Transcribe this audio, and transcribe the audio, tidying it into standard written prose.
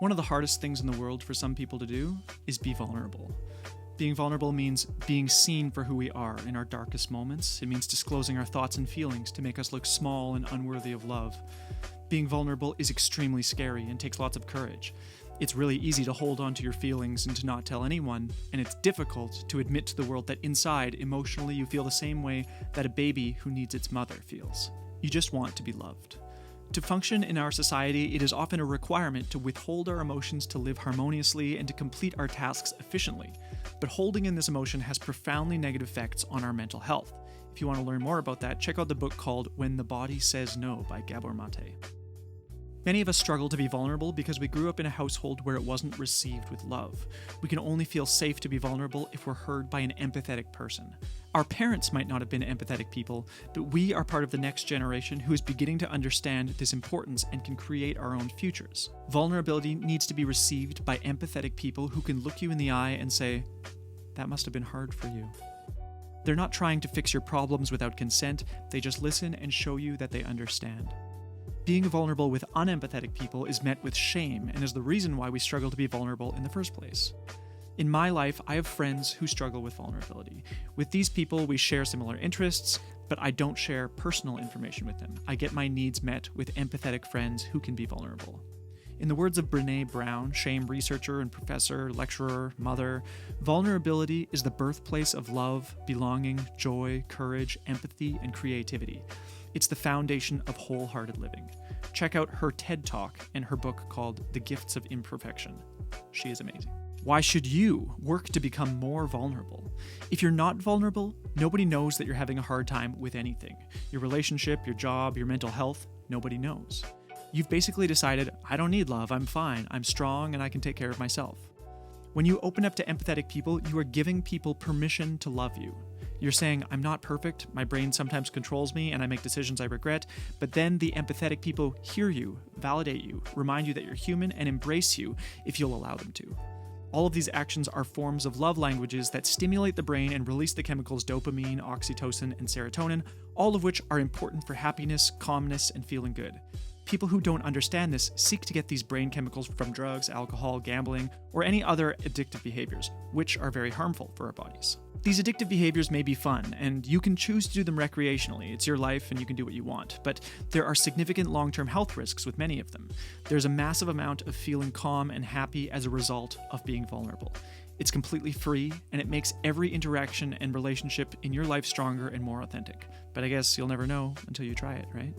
One of the hardest things in the world for some people to do is be vulnerable. Being vulnerable means being seen for who we are in our darkest moments. It means disclosing our thoughts and feelings to make us look small and unworthy of love. Being vulnerable is extremely scary and takes lots of courage. It's really easy to hold on to your feelings and to not tell anyone, and it's difficult to admit to the world that inside, emotionally, you feel the same way that a baby who needs its mother feels. You just want to be loved. To function in our society, it is often a requirement to withhold our emotions to live harmoniously and to complete our tasks efficiently. But holding in this emotion has profoundly negative effects on our mental health. If you want to learn more about that, check out the book called When the Body Says No by Gabor Mate. Many of us struggle to be vulnerable because we grew up in a household where it wasn't received with love. We can only feel safe to be vulnerable if we're heard by an empathetic person. Our parents might not have been empathetic people, but we are part of the next generation who is beginning to understand this importance and can create our own futures. Vulnerability needs to be received by empathetic people who can look you in the eye and say, "That must have been hard for you." They're not trying to fix your problems without consent, they just listen and show you that they understand. Being vulnerable with unempathetic people is met with shame and is the reason why we struggle to be vulnerable in the first place. In my life, I have friends who struggle with vulnerability. With these people, we share similar interests, but I don't share personal information with them. I get my needs met with empathetic friends who can be vulnerable. In the words of Brené Brown, shame researcher and professor, lecturer, mother, vulnerability is the birthplace of love, belonging, joy, courage, empathy, and creativity. It's the foundation of wholehearted living. Check out her TED Talk and her book called The Gifts of Imperfection. She is amazing. Why should you work to become more vulnerable? If you're not vulnerable, nobody knows that you're having a hard time with anything. Your relationship, your job, your mental health, nobody knows. You've basically decided, I don't need love, I'm fine, I'm strong, and I can take care of myself. When you open up to empathetic people, you are giving people permission to love you. You're saying, I'm not perfect, my brain sometimes controls me, and I make decisions I regret, but then the empathetic people hear you, validate you, remind you that you're human, and embrace you if you'll allow them to. All of these actions are forms of love languages that stimulate the brain and release the chemicals dopamine, oxytocin, and serotonin, all of which are important for happiness, calmness, and feeling good. People who don't understand this seek to get these brain chemicals from drugs, alcohol, gambling, or any other addictive behaviors, which are very harmful for our bodies. These addictive behaviors may be fun, and you can choose to do them recreationally. It's your life and you can do what you want, but there are significant long-term health risks with many of them. There's a massive amount of feeling calm and happy as a result of being vulnerable. It's completely free, and it makes every interaction and relationship in your life stronger and more authentic. But I guess you'll never know until you try it, right?